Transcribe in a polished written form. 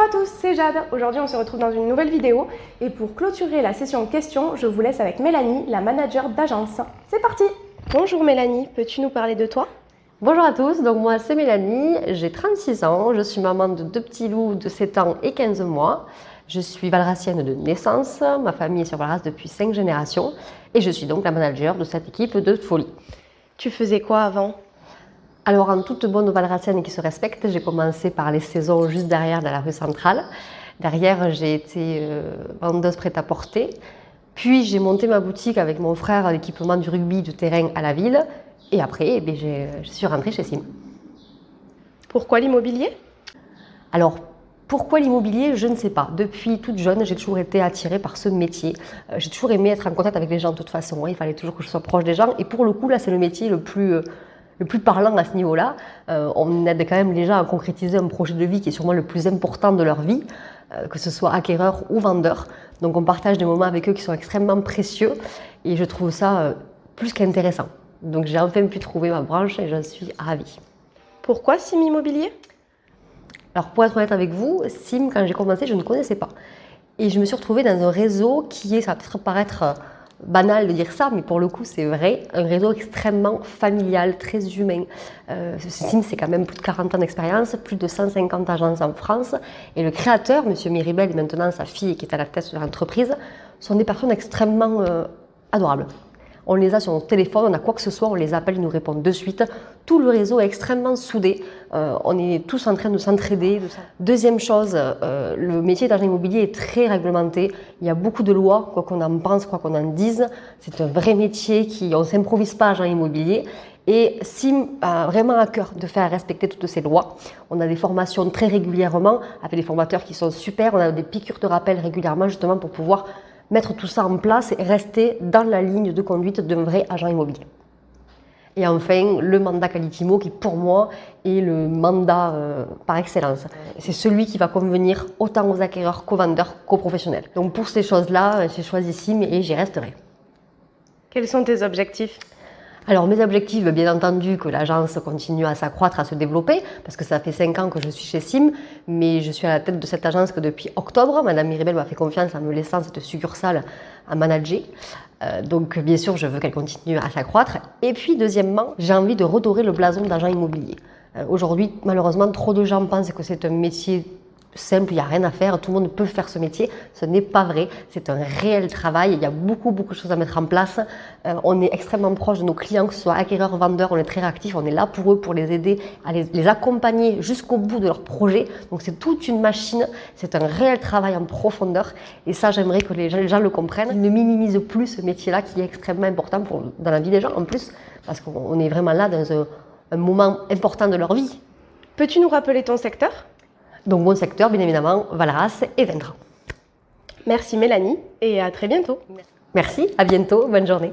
à tous, c'est Jade. Aujourd'hui, on se retrouve dans une nouvelle vidéo et pour clôturer la session questions, je vous laisse avec Mélanie, la manager d'agence. C'est parti! Bonjour Mélanie, peux-tu nous parler de toi? Bonjour à tous, donc moi c'est Mélanie, j'ai 36 ans, je suis maman de deux petits loups de 7 ans et 15 mois. Je suis valracienne de naissance, ma famille est sur Valras depuis 5 générations et je suis donc la manager de cette équipe de folie. Tu faisais quoi avant? Alors en toute bonne valracienne qui se respecte, j'ai commencé par les saisons juste derrière dans la rue centrale. Derrière j'ai été vendeuse prêt-à-porter, puis j'ai monté ma boutique avec mon frère d'équipement du rugby de terrain à la ville et après je suis rentrée chez Sim. Pourquoi l'immobilier? Alors, pourquoi l'immobilier? Je ne sais pas. Depuis toute jeune, j'ai toujours été attirée par ce métier. J'ai toujours aimé être en contact avec les gens de toute façon. Il fallait toujours que je sois proche des gens. Et pour le coup, là, c'est le métier le plus parlant à ce niveau-là. On aide quand même les gens à concrétiser un projet de vie qui est sûrement le plus important de leur vie, que ce soit acquéreur ou vendeur. Donc, on partage des moments avec eux qui sont extrêmement précieux. Et je trouve ça plus qu'intéressant. Donc, j'ai enfin pu trouver ma branche et j'en suis ravie. Pourquoi Sim Immobilier? Alors pour être honnête avec vous, Sim, quand j'ai commencé, je ne connaissais pas. Et je me suis retrouvée dans un réseau qui est, ça va peut-être paraître banal de dire ça, mais pour le coup c'est vrai, un réseau extrêmement familial, très humain. Sim, c'est quand même plus de 40 ans d'expérience, plus de 150 agences en France. Et le créateur, M. Miribel, et maintenant sa fille qui est à la tête de l'entreprise, sont des personnes extrêmement adorables. On les a sur notre téléphone, on a quoi que ce soit, on les appelle, ils nous répondent de suite. Tout le réseau est extrêmement soudé. On est tous en train de s'entraider. Deuxième chose, le métier d'agent immobilier est très réglementé. Il y a beaucoup de lois, quoi qu'on en pense, quoi qu'on en dise. C'est un vrai métier on ne s'improvise pas agent immobilier. Et Sim a vraiment à cœur de faire respecter toutes ces lois. On a des formations très régulièrement avec des formateurs qui sont super. On a des piqûres de rappel régulièrement justement pour pouvoir mettre tout ça en place et rester dans la ligne de conduite d'un vrai agent immobilier. Et enfin, le mandat Qualitimo qui pour moi est le mandat par excellence. C'est celui qui va convenir autant aux acquéreurs qu'aux vendeurs qu'aux professionnels. Donc pour ces choses-là, j'ai choisi Sim et j'y resterai. Quels sont tes objectifs? Alors mes objectifs, bien entendu que l'agence continue à s'accroître, à se développer, parce que ça fait 5 ans que je suis chez Sim, mais je suis à la tête de cette agence que depuis octobre. Madame Miribel m'a fait confiance en me laissant cette succursale à manager. Donc bien sûr, je veux qu'elle continue à s'accroître. Et puis deuxièmement, j'ai envie de redorer le blason d'agent immobilier. Aujourd'hui, malheureusement, trop de gens pensent que c'est un métier simple, il n'y a rien à faire, tout le monde peut faire ce métier. Ce n'est pas vrai, c'est un réel travail, il y a beaucoup de choses à mettre en place. On est extrêmement proche de nos clients, que ce soit acquéreurs, vendeurs, on est très réactifs, on est là pour eux, pour les aider, à les accompagner jusqu'au bout de leur projet. Donc c'est toute une machine, c'est un réel travail en profondeur et ça j'aimerais que les gens le comprennent. Ils ne minimisent plus ce métier-là qui est extrêmement important dans la vie des gens en plus, parce qu'on est vraiment là dans un moment important de leur vie. Peux-tu nous rappeler ton secteur? Donc mon secteur, bien évidemment, Valras et Vindre. Merci Mélanie et à très bientôt. Merci, à bientôt, bonne journée.